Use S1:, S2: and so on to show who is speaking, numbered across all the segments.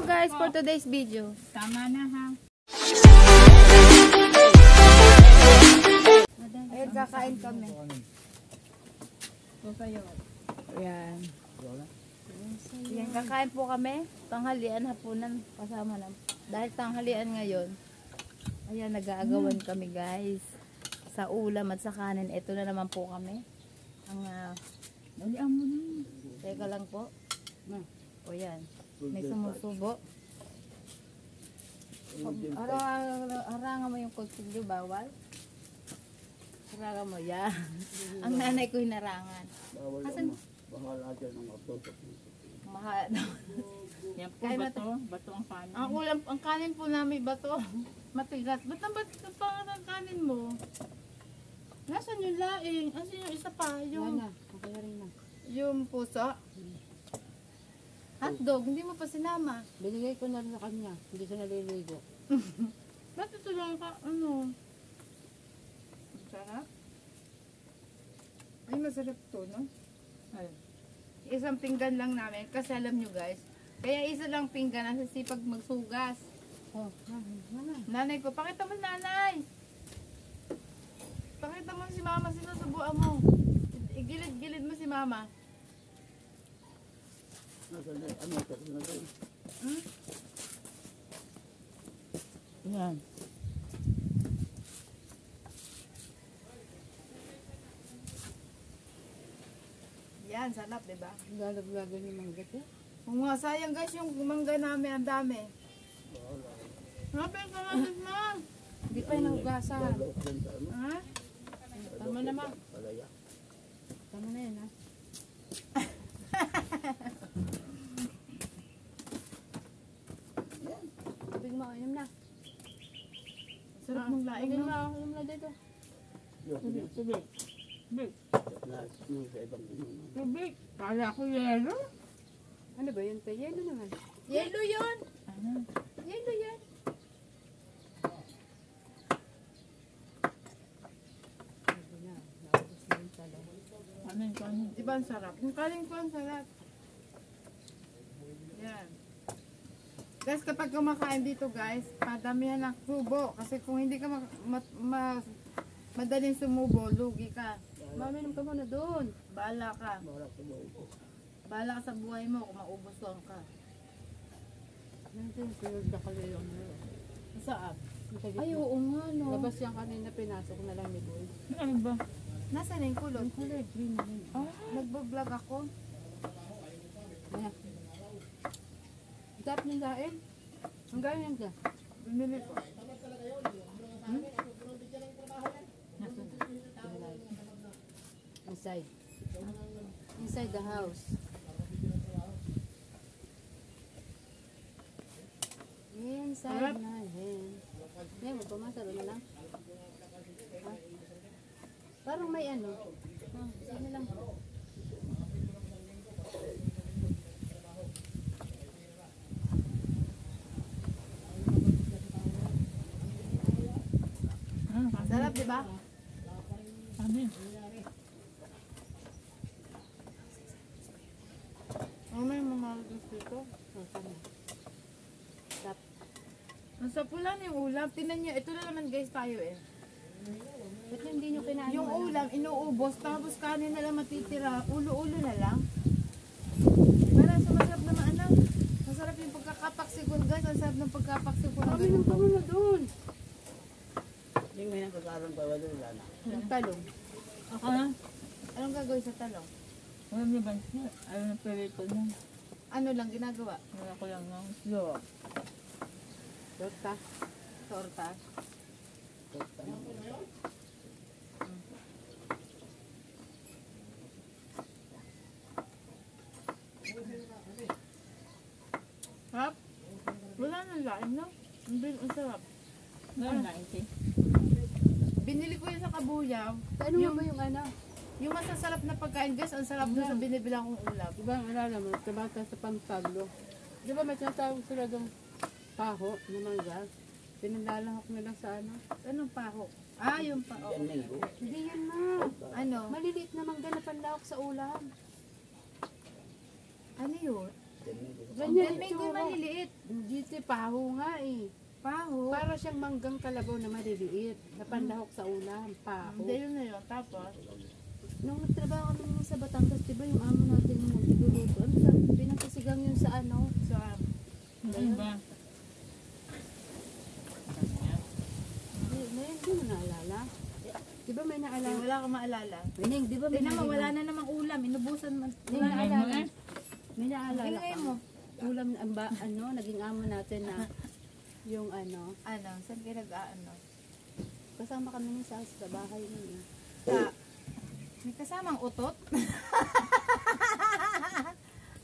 S1: guys for today's video.
S2: Tama na ha.
S1: Ayun, kakain kami.
S2: O kayo.
S1: Ayan. Ayan, kakain po kami. Tanghalian, hapunan, kasama na. Dahil tanghalian ngayon, ayan, nag-aagawan kami guys. Sa ulam at sa kanin. Ito na naman po kami. Ang,
S2: Dalian mo na.
S1: teka lang po. O yan. May sumusubo. Harangan mo yung kutsilyo, bawal. Harangan mo, yan. Ang nanay ko hinarangan. Asan?
S3: Bahala dyan ang matutok.
S1: Mahal.
S2: Yan po, bato. Bato ang kanin.
S1: Ang ulam, ang kanin po namin bato. Matigas. Ba't ang pangat ang kanin mo? Nasaan yung laing? Asan yung isa pa? Yung, yung puso? Hotdog, hindi mo pa sinama.
S4: Binigay ko na rin sa kanya. Hindi siya naliligo.
S1: Ba't ito lang ka, ano? Sarap? Ay, masarap to, no? Ay. Isang pinggan lang namin. Kasi alam nyo guys, kaya isa lang pinggan ang sisipag magsugas.
S4: Oh,
S1: Nanay ko, pakita mo nanay! Pakita mo si mama, sinusubuan mo. Igilid-gilid mo si mama.
S3: Ano ito?
S2: Yan.
S1: Yan, sarap, diba?
S4: lalaglagan yung mangga ko.
S1: Kung nga, sayang guys, yung mangga namin, ang dami. Napin ka natin na.
S4: Hindi pa yung nahugasan.
S1: Ha?
S4: Tama naman. Tama na yan ha. Tubig mo, inom na.
S1: Sarap mong laing,
S4: Inom
S1: no?
S4: na, inom na dito.
S2: Tubig. Tubig.
S1: Tubig.
S2: Kala ko yelo.
S4: Ano ba yun? Yelo naman.
S1: Yelo yun.
S2: Ano?
S1: Yelo yan.
S4: Sabi na, naubos na yung talo.
S2: Ano yung kanin?
S1: Diba ang sarap? Yung kaling ko ang sarap. Yan. Guys, kapag kumakain dito guys, padamihan ng subo. Kasi kung hindi ka madaling sumubo, lugi ka.
S4: Maminom ka muna doon.
S1: Bahala ka. Bahala ka sa buhay mo kung maubuson ka.
S4: Nandiyan, sunod na kali yung
S1: Saan?
S4: Ay,
S1: Ay, oo nga, no.
S4: labas yan kanina, pinasok na lang ni Boy.
S2: Ano ba?
S1: Nasaan na yung kulot?
S4: Kulay, green na yun.
S1: Nagbablog ako.
S4: Ayan. Tap ng dain. Ang gawin yan dyan.
S1: Bumili ko.
S4: Inside. Inside the house. Inside my hand. Ngayon, magpamasaro na lang. Ha? Parang may ano. Sige lang.
S1: Sarap, di ba?
S2: Sabi.
S1: Ano may mamalas dito?
S4: Tap.
S1: Nasa pula na yung ulam. Tinan nyo, ito na naman guys tayo eh.
S4: Ba't hindi nyo kinaano?
S1: Yung ulam, inuubos, tapos kanin na lang matitira. Ulo-ulo na lang. Para sa masarap naman ano. Masarap yung pagkakapaksikon guys. Ang sarap ng pagkapaksikon.
S4: Maminom ka muna doon.
S3: Yung may nagkakaroon pa wala na.
S1: Yung talong.
S2: Ako na.
S1: Anong gagawin sa talong?
S2: Alam niyo ba? Ayaw na perito niya.
S1: Ano lang ginagawa?
S2: Wala ko lang ng slow.
S4: Torta.
S1: Torta. Sarap? Wala nang lain, no? Ang sarap.
S2: Ngayon na, iti.
S1: Binili ko yun sa Kabuyaw.
S4: Ano yung, ba yung ano?
S1: Yung masasarap na pagkain guys, ang sarap doon sa binibilang kong ulam.
S4: Diba, alala mo, tabata sa Pampaglo. Diba may tinatawag sila doon paho na mangga? Pinalalahok nila sa ano?
S1: Anong paho? Ah, yung paho.
S4: Hindi yan na.
S1: Ano?
S4: Maliliit na mangga na panlahok sa ulam.
S1: Ano yun?
S4: Ganyan
S1: May
S4: itsura.
S1: maliliit.
S4: Hindi si paho nga eh.
S1: Paho.
S4: Para siyang manggang kalabaw na maliliit. Na panlahok sa ulam. Paho.
S1: Hindi yun na yun. Tapos,
S5: Nung nagtrabaho kami naman sa Batangas, di ba yung amo natin yung nagluluto? Ano sa pinakasigang yun sa ano?
S1: sa
S2: Ano ba?
S4: Hindi mo naalala? Di ba may naalala?
S1: wala kang maalala.
S5: Mining, di ba may
S1: Tingnan mo, wala na namang ulam. Inubusan mo.
S5: May
S2: Ano
S5: naalala.
S2: eh?
S5: May naalala
S1: Ilagay
S5: ka.
S1: mo.
S5: Ulam, naging amo natin na yung ano,
S1: Ano, saan kayo nag-aano?
S5: kasama kami ni sa bahay nun eh.
S1: May kasamang utot.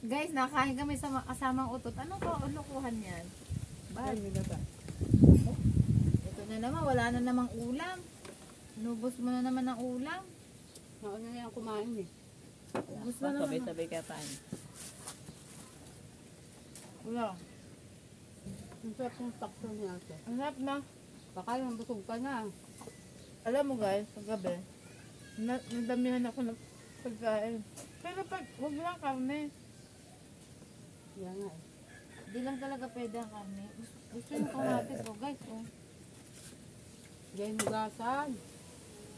S1: Guys, nakain kami sa kasamang utot. Anong kaulukuhan yan? Bakit? Ito na naman, wala na namang ulam. Nubos mo na naman ang ulam.
S4: Nauna na yung kumain eh.
S1: Gusto na naman.
S2: Sabay-sabay ka tayo.
S1: Wala.
S4: Ang sarap yung takso niya ate.
S1: Ang sarap na.
S4: Baka yung busog ka na.
S1: Alam mo guys, paggabi, nadamihan ako ng pagkain. Pero pag, huwag lang karne.
S4: Yan nga eh.
S1: Di lang talaga pwede ang karne. Gusto yung kamatis ko guys. Oh.
S4: Yan hugasan.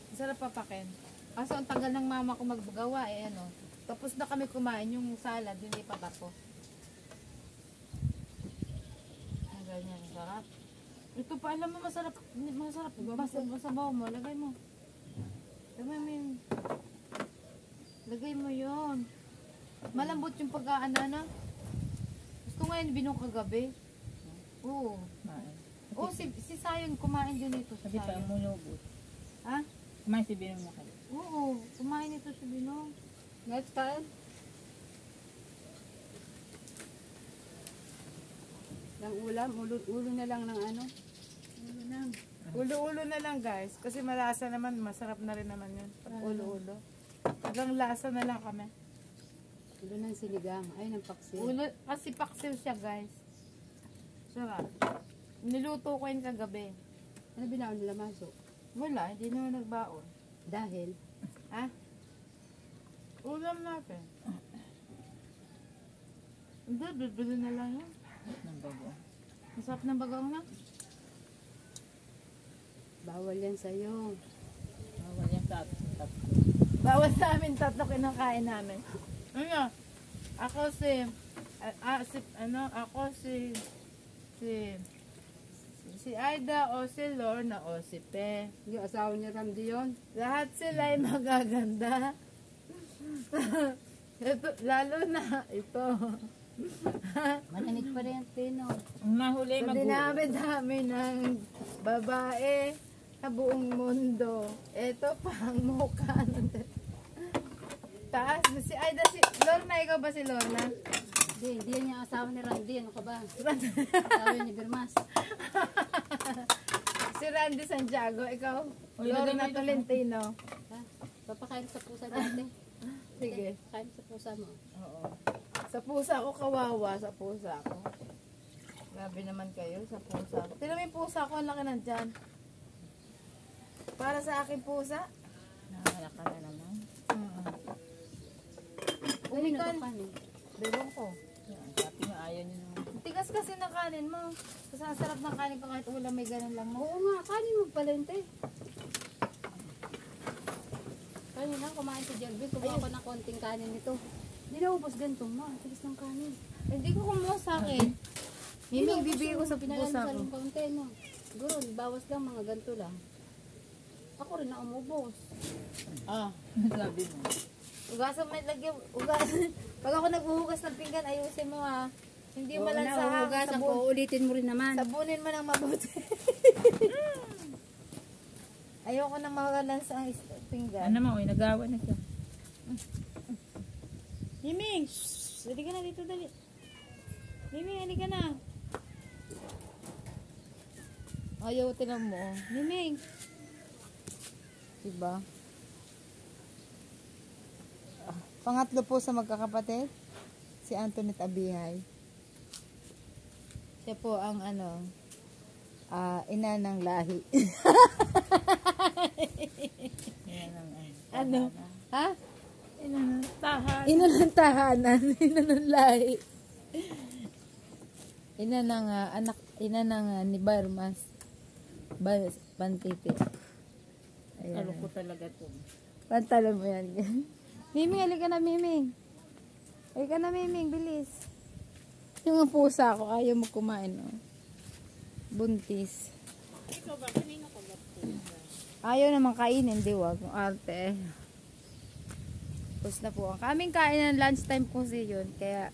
S1: Ang sarap papakin. Kaso ang tagal ng mama ko maggawa eh ano. Tapos na kami kumain yung salad, hindi pa tapos. Ang ganyan, ang sarap. Ito pa, alam mo masarap, masarap, masabaw mo, lagay mo. Lagay mo yun. Lagay mo yun. Malambot yung pagkaanana. Gusto nga yun binong kagabi. Oo. Oo, si Sayon kumain din ito. Si
S2: Kasi pa
S1: Sayon.
S2: ang munubot.
S1: Ha?
S2: Kumain si Binong na kayo.
S1: Oo, kumain ito si Binong.
S4: Let's kain. Yung ulam, ulo na lang ng ano.
S1: Ulo-ulo na lang guys. Kasi malasa naman, masarap na rin naman yun. Ulo-ulo. Hanggang lasa na lang kami.
S4: Ulo ng sinigang. Ay, ng paksil.
S1: Ulo, kasi paksiw siya guys. Sarap. Niluto ko yun kagabi.
S4: Ano binaon nila maso?
S1: Wala, hindi naman nagbaon.
S4: Dahil,
S1: Ha? Ulam natin. Hindi, bibili na lang yun.
S2: Ng bago.
S1: Masarap ng bagong na.
S4: bawal yan sa'yo.
S2: Bawal yan sa atin.
S1: Bawal sa amin, tatlo kinakain namin. Ano? Ako si Aida o si Lorna o si Pe.
S4: Yung asawa niya Ramdi yun.
S1: Lahat sila ay magaganda. Ito, lalo na ito.
S5: Malanig pa rin ang tino.
S2: Ang nahuli,
S1: Sa
S2: mag-uwi.
S1: dinami-dami ng babae sa buong mundo. Ito pang mukha. Taas. Si Aida, si Lorna, ikaw ba si Lorna?
S5: Hindi yan yung asawa ni Randy. Ano ka ba? Asawa ni Birmas.
S1: Si Randy Santiago, ikaw?
S2: Uy, lagay mo
S1: Lorna
S2: ito.
S1: Tolentino.
S5: Ha? Papakain sa pusa dati.
S1: Sige.
S5: Kain sa pusa mo.
S1: Oo. Sa pusa ko, kawawa sa pusa ko. Grabe naman kayo sa pusa ko. Tignan mo yung pusa ko, ang laki ng tiyan. Para sa akin pusa.
S2: Nakalaka na naman.
S5: Uy,
S1: Umikan.
S5: nakapanin.
S1: Bebong ko.
S2: Yan, sabi nga ayaw niyo naman.
S1: Tigas kasi ng kanin mo. Kasi ang sarap ng kanin ko kahit ulam may ganun lang mo.
S5: Oo nga, kanin mo pala yun, te. Kanina, kumain si Jelby. Kumuha ko ng konting kanin nito. Hindi na ubos ganito, ma. Tigas ng kanin.
S1: Hindi ko kumuha sa akin. Miming, bibigay ko sa
S5: Pinalan
S1: pusa
S5: sa
S1: ko.
S5: kaunti, no? Siguro, bawas lang, mga ganito lang. Ako rin na umubos.
S1: Ah.
S2: Sabi mo.
S1: Ugasan mo, lagyan, ugasan. Pag ako naghuhugas ng pinggan, ayusin mo ha. Hindi mo lang sa
S5: Hugasan ko, ulitin mo rin naman.
S1: Sabunin mo ng mabuti. Ayoko nang mawalan sa pinggan.
S2: Ano naman, uy, nagawa na siya.
S1: Miming! Dali ka na dito, dali. Miming, dali ka na. Ayaw, tinan mo. Miming! Diba? Pangatlo po sa magkakapatid, si Antoinette Abihay. Siya po ang ina ng lahi.
S2: Yan ang ay.
S1: Ano? Ha?
S2: Tahan.
S1: Ina ng tahanan. Ina ng lahi. Ina ng anak, ina ng ni Barmas. Pantiti. Ayan.
S2: Ano ko talaga to.
S1: Pantalon mo yan. Miming, halika na, Miming. Halika na, Miming, bilis. Yung pusa ko, ayaw mo kumain, oh. Buntis. Ayaw naman kainin, di wag. Ang arte. Tapos na po ang kaming kainan, lunchtime po yun. Kaya,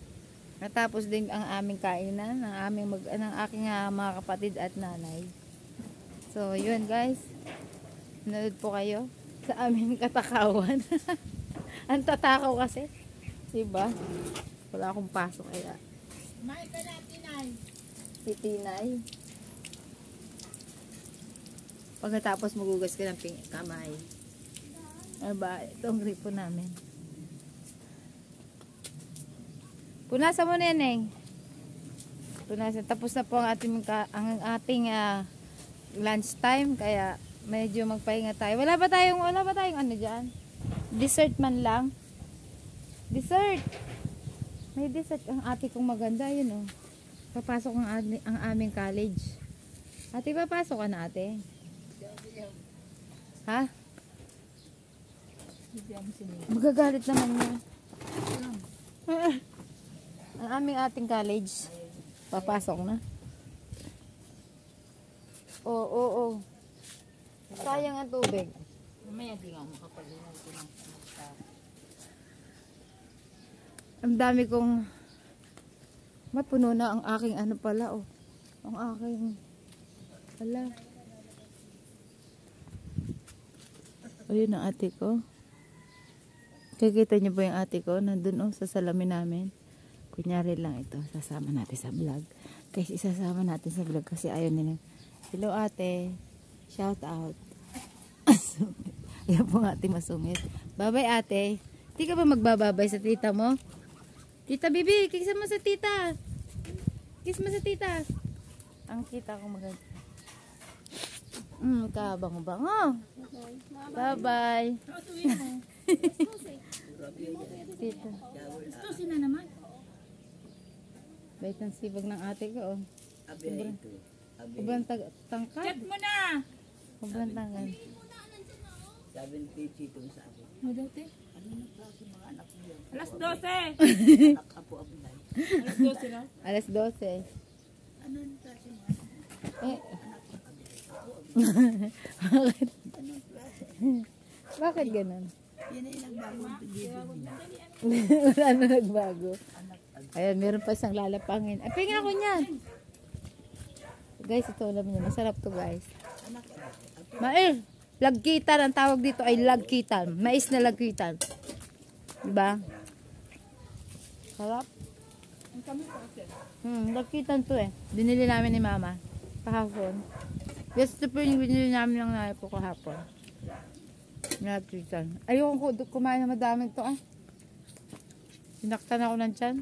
S1: natapos din ang aming kainan, ng aking mga kapatid at nanay. So, yun guys. Nanood po kayo sa aming katakawan. Ang tatakaw kasi. Diba? Wala akong pasok kaya.
S2: Kumain ka na, Tinay.
S1: Si Tinay. Pagkatapos magugas ka ng kamay. Aba, ito ang gripo namin. Punasan mo na yan, Neng. Punasan. Tapos na po ang ating lunch time. Kaya medyo magpahinga tayo. Wala ba tayong ano dyan? Dessert man lang. Dessert. May dessert ang ate kong maganda. Yun, oh. Papasok ang aming college. Ate, papasok ka na, ate? Ha? Magagalit naman niya. Ang aming ating college. Papasok na. Oo. Sayang ang tubig.
S2: Mamaya di nga makapag-inom ko ng sa
S1: Ang dami kong mapuno na ang aking ano pala, oh. Ang aking pala. Ayun ang ate ko. Kikita niyo po yung ate ko. Nandun, oh, sa salamin namin. Kunyari lang ito. Sasama natin sa vlog. Kasi isasama natin sa vlog kasi ayaw nila. Hello ate. Shout out. Yan po ang ate masungit. Bye-bye ate. Di ka ba magbababay sa tita mo? Tita Bibi, kiss mo sa tita. Kiss mo sa tita. Ang kita ko maganda. Kabango-bango. Bye-bye. Tita.
S2: Gusto sina naman.
S1: Bait ng sibag ng ate ko, oh.
S3: Abi ito.
S1: Sobrang tangkad.
S2: Chat mo na.
S1: Sobrang tangkad.
S3: Sabi ni Pichi itong sa akin.
S2: Ano dati?
S3: Ano na klase mga anak mo yan?
S2: Alas 12.
S3: Anak apo abulay.
S2: Alas 12 na.
S1: Alas 12.
S3: Ano na klase mga anak mo?
S1: Eh. Bakit? Bakit ganun?
S3: Yan ay nagbago ang pag-ibig niya.
S1: Wala na nagbago. Ayan, meron pa isang lalapangin. Ay, pinga ko niyan. Guys, ito alam niyo. Masarap to, guys. Lagkitan. Ang tawag dito ay lagkitan. Mais na lagkitan. Diba? Sarap. Lagkitan to eh. Binili namin ni mama. Kahapon. Yes, ito po yung binili namin ng nanay ko kahapon. Lagkitan. Ayoko kumain na madami to ah. Sinaktan ako ng tiyan.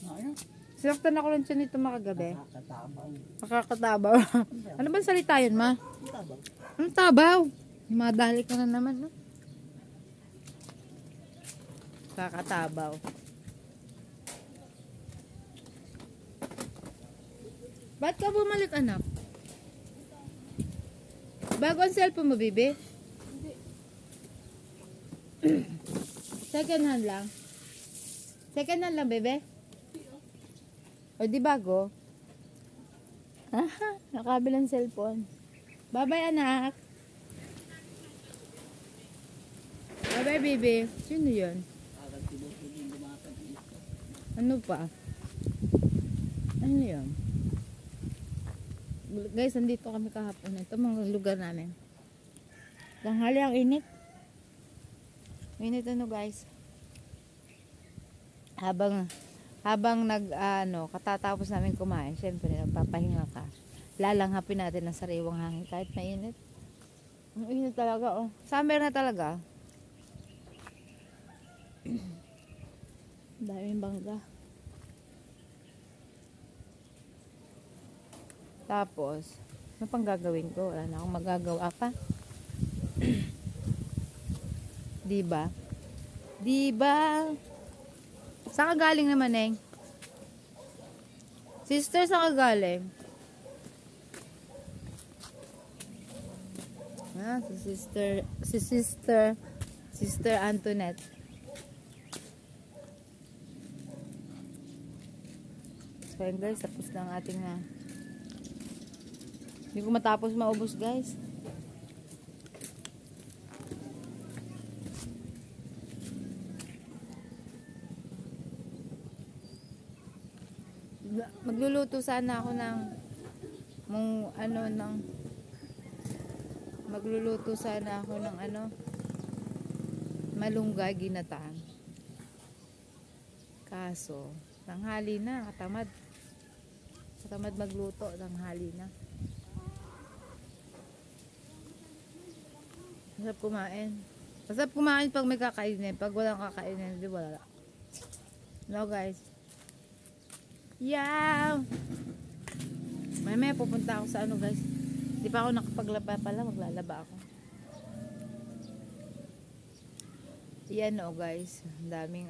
S3: Ano?
S1: Sinaktan ako ng tiyan nito makagabi.
S3: Nakakatabaw.
S1: Makakatabaw. Ano ba salita yun, ma?
S3: Tabaw.
S1: Ang tabaw. Madali ka na naman, no? Kakatabaw. Ba't ka bumalik, anak? Bago ang cellphone mo, bibi? Second hand lang. Second hand lang, bebe? O di bago? Nakabilang cellphone. Bye-bye, anak. Bye-bye, baby. Sino yun? Ano pa? Ano yun? Guys, nandito kami kahapon. Ito mga lugar namin. Tanghali ang init. Init ano, guys? Habang katatapos namin kumain, syempre nagpapahinga ka. Lalanghapin natin ang sariwang hangin kahit mainit. Ang init talaga, oh. Summer na talaga. Daming bangga. Tapos, ano pang gagawin ko? Wala na akong magagawa pa. Diba? Diba? Saan ka galing naman, Neng? Sister, saan ka galing? Ah, Sister Antoinette. So yun guys, tapos na ang ating hindi ko matapos maubos guys. Magluluto sana ako ng magluluto sana ako ng malunggay ginataan. Kaso tanghali na, katamad magluto, tanghali na. Masarap kumain pag may kakainin. Pag walang kakainin, di wala. No guys. Yeah! May pupunta ako sa guys. Di pa ako nakapaglaba pala, maglalaba ako. Yan guys. Ang daming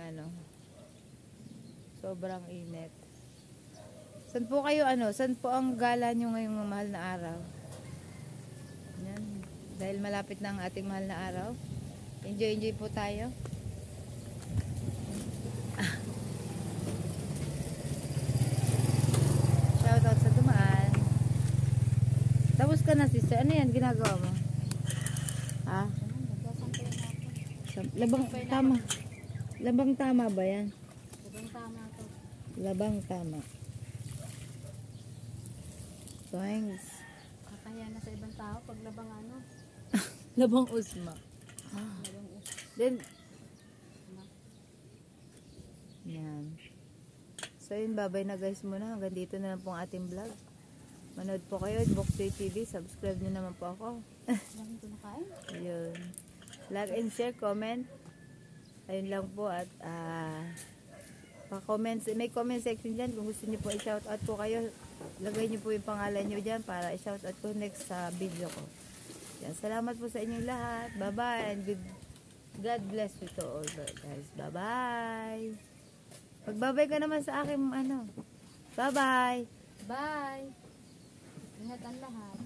S1: sobrang init. Saan po kayo saan po ang gala nyo ngayong mahal na araw? Yan. Dahil malapit na ang ating mahal na araw. Enjoy po tayo. Shoutout sa dumaan. Tapos ka na sister. Ano yan ginagawa mo? Ha? Labang tama ba yan?
S5: Labang tama to.
S1: Labang tama. Thanks.
S5: Kakahiya na sa ibang tao pag labang
S1: Labang usma.
S5: Labang
S1: Then, yan. So yun, bye-bye na guys muna. Hanggang dito na lang pong ating vlog. Manood po kayo, Bokchoy TV. Subscribe nyo naman po ako.
S5: Dami ko nakain.
S1: Ayun. Like and share, comment. Ayun lang po. At may comment section dyan. Kung gusto nyo po i-shoutout po kayo, lagay nyo po yung pangalan nyo dyan para i-shoutout ko next sa video ko. Yan. Salamat po sa inyong lahat. Bye-bye. And God bless you to all guys. Bye-bye. Magbabay ka naman sa akin Bye-bye.
S5: Bye! Ingat ang lahat.